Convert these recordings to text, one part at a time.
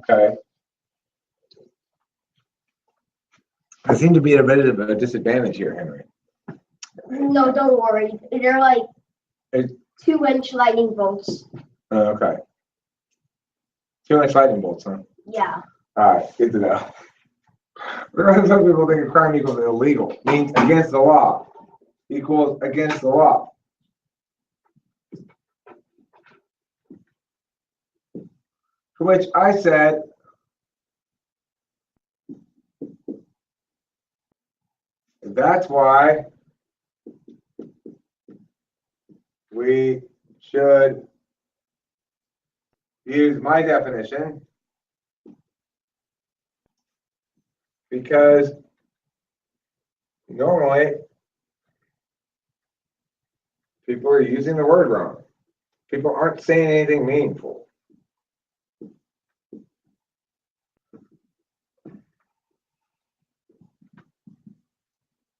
Okay. I seem to be at a bit of a disadvantage here, Henry. No, don't worry. They're like It- 2-inch lightning bolts. Okay. 2-inch lightning bolts, huh? Yeah. All right, good to know. Some people think a crime equals illegal, means against the law, equals against the law. To which I said, that's why we should use my definition, because normally people are using the word wrong. People aren't saying anything meaningful.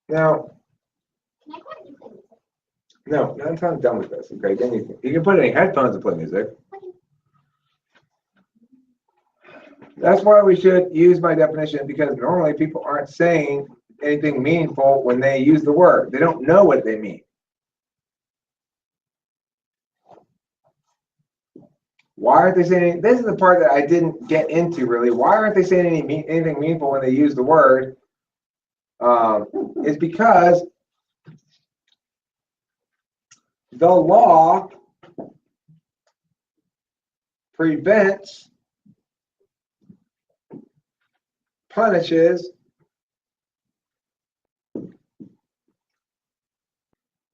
Now, no, I'm kind of done with this. Okay, then you can put any headphones and play music. That's why we should use my definition, because normally people aren't saying anything meaningful when they use the word. They don't know what they mean. Why aren't they saying? This is the part that I didn't get into really. Why aren't they saying anything meaningful when they use the word? It's because the law prevents, punishes,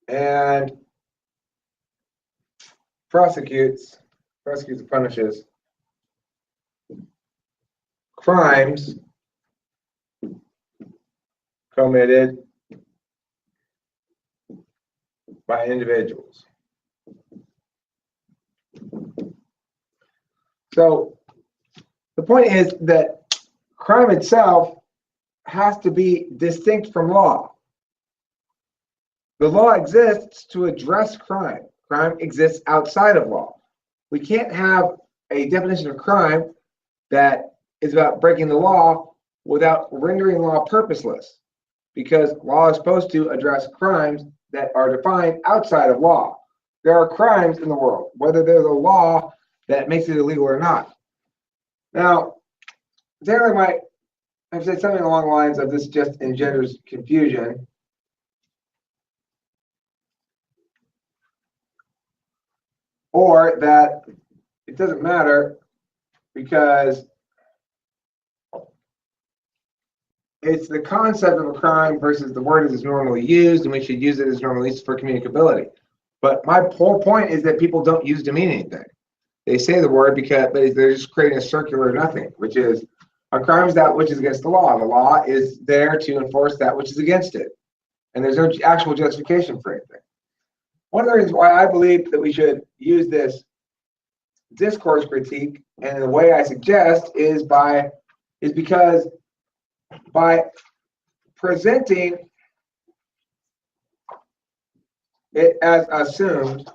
and prosecutes and punishes crimes committed by individuals. So the point is that crime itself has to be distinct from law. The law exists to address crime. Crime exists outside of law. We can't have a definition of crime that is about breaking the law without rendering law purposeless, because law is supposed to address crimes that are defined outside of law. There are crimes in the world, whether there's a law that makes it illegal or not. Now, Taylor might have said something along the lines of this just engenders confusion. Or that it doesn't matter because it's the concept of a crime versus the word as it's normally used, and we should use it as normally used for communicability. But my whole point is that people don't use to mean anything. They say the word but they're just creating a circular nothing, which is a crime is that which is against the law. The law is there to enforce that which is against it. And there's no actual justification for anything. One of the reasons why I believe that we should use this discourse critique, and the way I suggest is because by presenting it as assumed,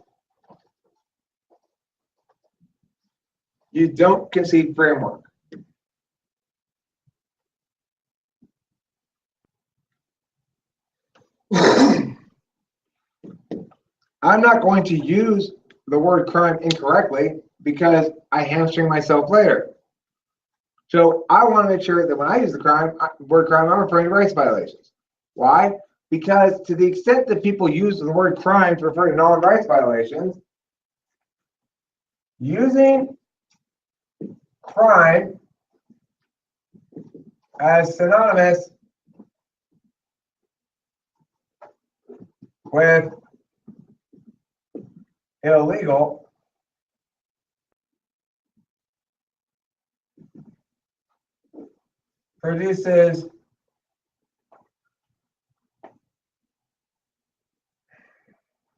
you don't concede framework. I'm not going to use the word crime incorrectly because I hamstring myself later. So I want to make sure that when I use the word crime, I'm referring to rights violations. Why? Because to the extent that people use the word crime to refer to non-rights violations, using crime as synonymous with illegal produces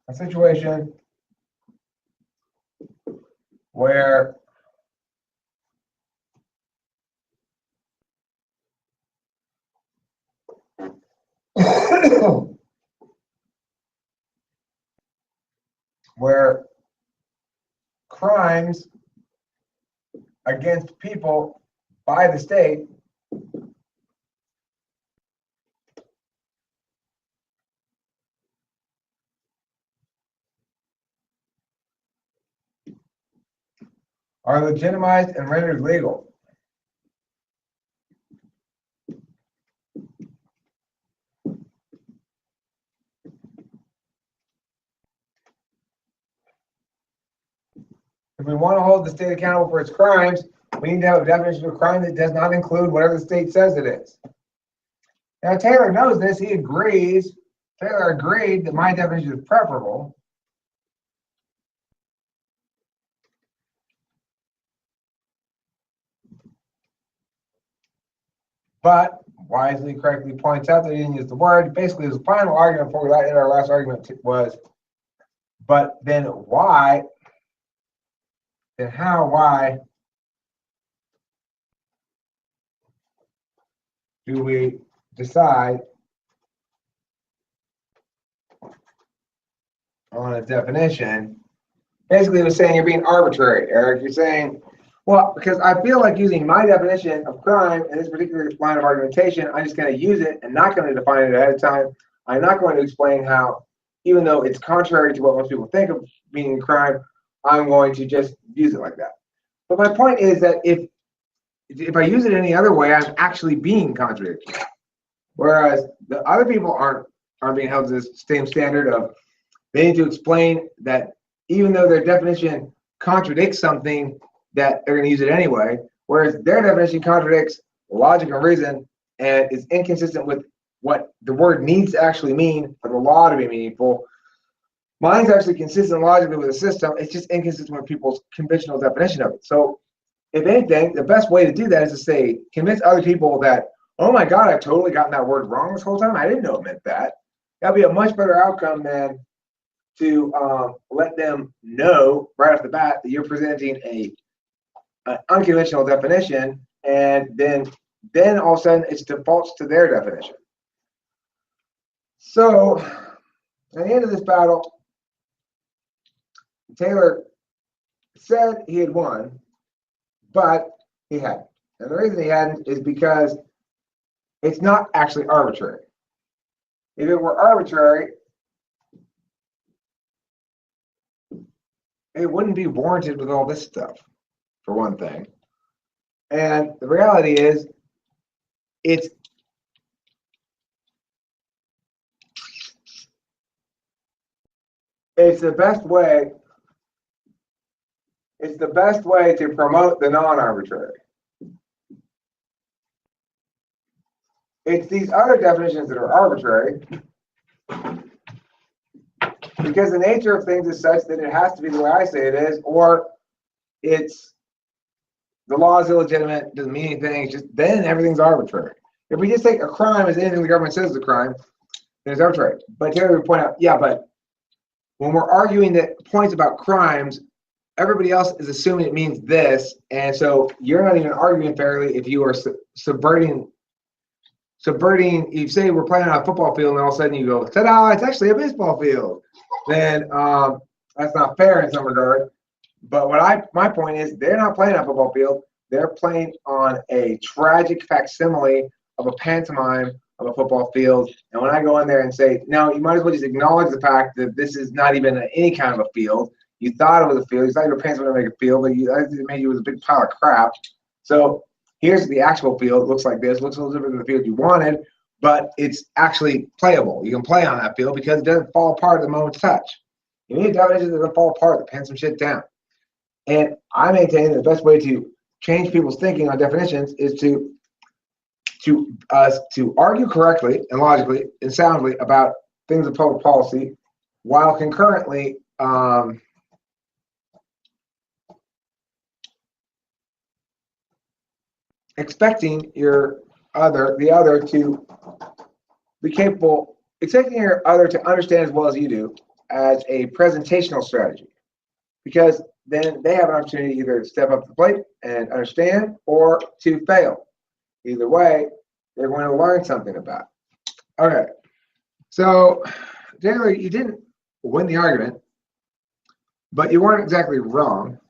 a situation where where crimes against people by the state are legitimized and rendered legal. If we want to hold the state accountable for its crimes, we need to have a definition of a crime that does not include whatever the state says it is. Now, Taylor knows this. He agrees. Taylor agreed that my definition is preferable. But wisely, correctly points out that he didn't use the word. Basically, his final argument before we got into our last argument was, but then why? Then how? Why do we decide on a definition? Basically, it was saying you're being arbitrary, Eric. You're saying, well, because I feel like using my definition of crime in this particular line of argumentation, I'm just going to use it and not going to define it ahead of time. I'm not going to explain how, even though it's contrary to what most people think of being a crime, I'm going to just use it like that. But my point is that if I use it any other way, I'm actually being contradictory. Whereas the other people aren't being held to the same standard of they need to explain that even though their definition contradicts something, that they're going to use it anyway, whereas their definition contradicts logic and reason and is inconsistent with what the word needs to actually mean for the law to be meaningful. Mine's actually consistent logically with the system. It's just inconsistent with people's conventional definition of it. So if anything, the best way to do that is to say, convince other people that, oh my God, I've totally gotten that word wrong this whole time. I didn't know it meant that. That'd be a much better outcome than to let them know right off the bat that you're presenting an unconventional definition, and then all of a sudden it defaults to their definition. So at the end of this battle, Taylor said he had won, but he hadn't. And the reason he hadn't is because it's not actually arbitrary. If it were arbitrary, it wouldn't be warranted with all this stuff, for one thing. And the reality is, it's the best way. It's the best way to promote the non-arbitrary. It's these other definitions that are arbitrary because the nature of things is such that it has to be the way I say it is, or it's the law is illegitimate, doesn't mean anything, it's just then everything's arbitrary. If we just take a crime as anything the government says is a crime, then it's arbitrary. But Taylor would point out, yeah, but when we're arguing that points about crimes, everybody else is assuming it means this, and so you're not even arguing fairly if you are subverting. You say we're playing on a football field, and all of a sudden you go, ta-da! It's actually a baseball field. Then that's not fair in some regard. But my point is, they're not playing on a football field. They're playing on a tragic facsimile of a pantomime of a football field. And when I go in there and say, no, you might as well just acknowledge the fact that this is not even any kind of a field. You thought it was a field. You thought your pants were going to make a field, but it made you was a big pile of crap. So here's the actual field. It looks like this. It looks a little different than the field you wanted, but it's actually playable. You can play on that field because it doesn't fall apart at the moment's touch. You need a definition that doesn't fall apart, that pins some shit down. And I maintain that the best way to change people's thinking on definitions is to argue correctly and logically and soundly about things of public policy, while concurrently expecting the other to be capable, expecting your other to understand as well as you do as a presentational strategy, because then they have an opportunity to either step up to the plate and understand or to fail. Either way, they're going to learn something about it. Okay, so Taylor, you didn't win the argument, but you weren't exactly wrong.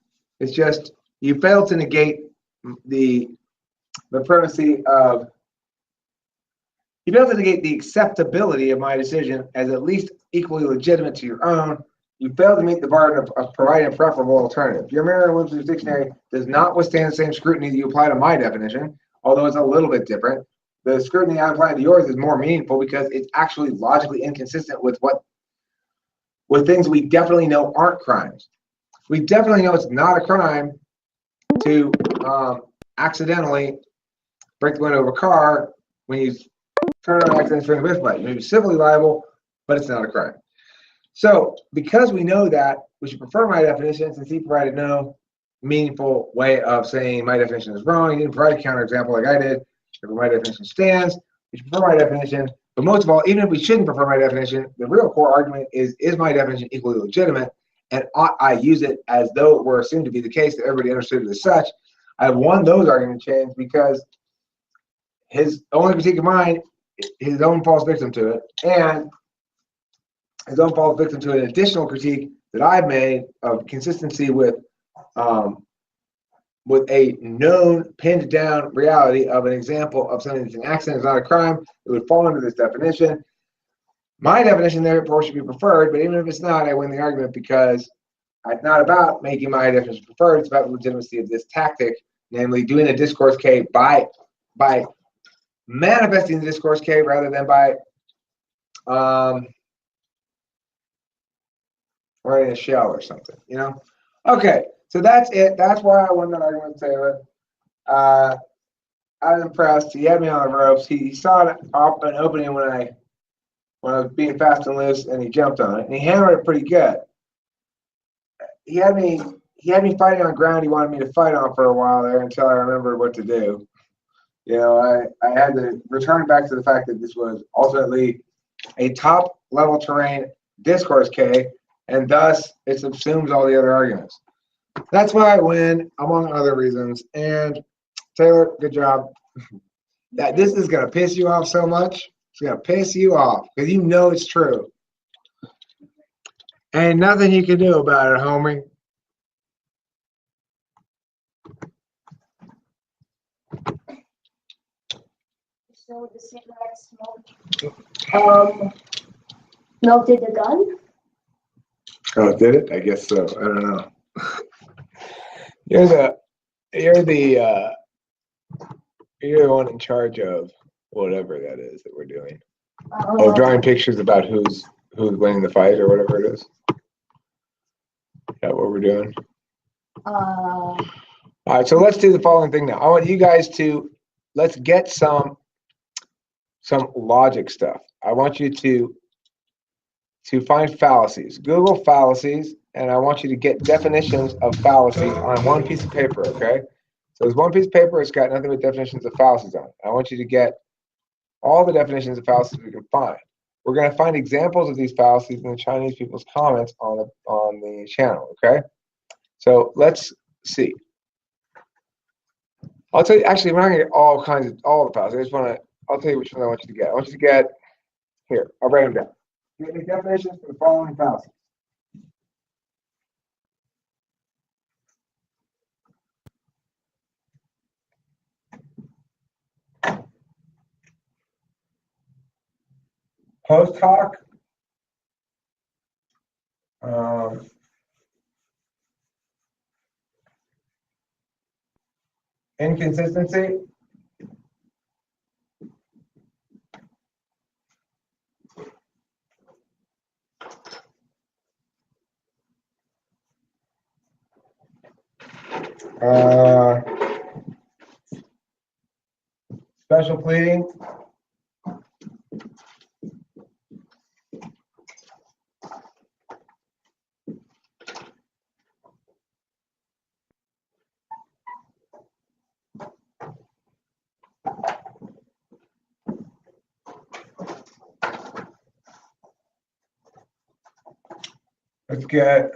It's just you failed to negate the the primacy of, you fail to negate the acceptability of my decision as at least equally legitimate to your own. You fail to meet the burden of providing a preferable alternative. Your Merriam-Webster's dictionary does not withstand the same scrutiny that you apply to my definition, although it's a little bit different. The scrutiny I apply to yours is more meaningful because it's actually logically inconsistent with things we definitely know aren't crimes. We definitely know it's not a crime to accidentally break the window of a car when you turn on accident and swing the lift light. You may be civilly liable, but it's not a crime. So because we know that, we should prefer my definition since he provided no meaningful way of saying my definition is wrong. He didn't provide a counterexample like I did. If my definition stands, we should prefer my definition. But most of all, even if we shouldn't prefer my definition, the real core argument is my definition equally legitimate? And ought I use it as though it were assumed to be the case that everybody understood it as such? I've won those argument chains because his only critique of mine, his own false victim to it, and his own false victim to an additional critique that I've made of consistency with a known pinned down reality of an example of something that's an accident is not a crime, it would fall under this definition. My definition therefore should be preferred, but even if it's not, I win the argument because it's not about making my definition preferred, it's about the legitimacy of this tactic, namely doing a discourse K by manifesting the discourse K rather than by writing a shell or something, you know? Okay, so that's it. That's why I won that argument with Taylor. I was impressed. He had me on the ropes. He saw an opening when I was being fast and loose, and he jumped on it, and he hammered it pretty good. He had me fighting on ground he wanted me to fight on for a while there until I remembered what to do. You know, I had to return back to the fact that this was ultimately a top level terrain discourse K, and thus it subsumes all the other arguments. That's why I win, among other reasons. And Taylor, good job. This is gonna piss you off so much. It's gonna piss you off because you know it's true. Ain't nothing you can do about it, homie. So the cigarette smoke melted the gun? Oh, did it? I guess so. I don't know. You're the one in charge of whatever that is that we're doing. Oh, drawing pictures about who's winning the fight or whatever it is. Is that what we're doing? All right, so let's do the following thing now. I want you guys to let's get some logic stuff. I want you to find fallacies. Google fallacies, and I want you to get definitions of fallacy on one piece of paper, okay? So there's one piece of paper, it's got nothing but definitions of fallacies on it. I want you to get all the definitions of fallacies we can find. We're going to find examples of these fallacies in the Chinese people's comments on the channel, okay? So let's see. I'll tell you, actually, we're not going to get all the fallacies. I'll tell you which one I want you to get. I want you to get, here, I'll write them down. Get me definitions for the following fallacies. Post hoc, inconsistency, special pleading, let's get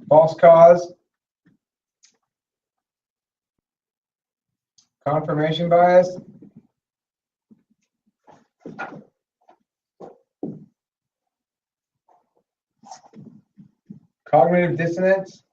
false cause, confirmation bias, cognitive dissonance,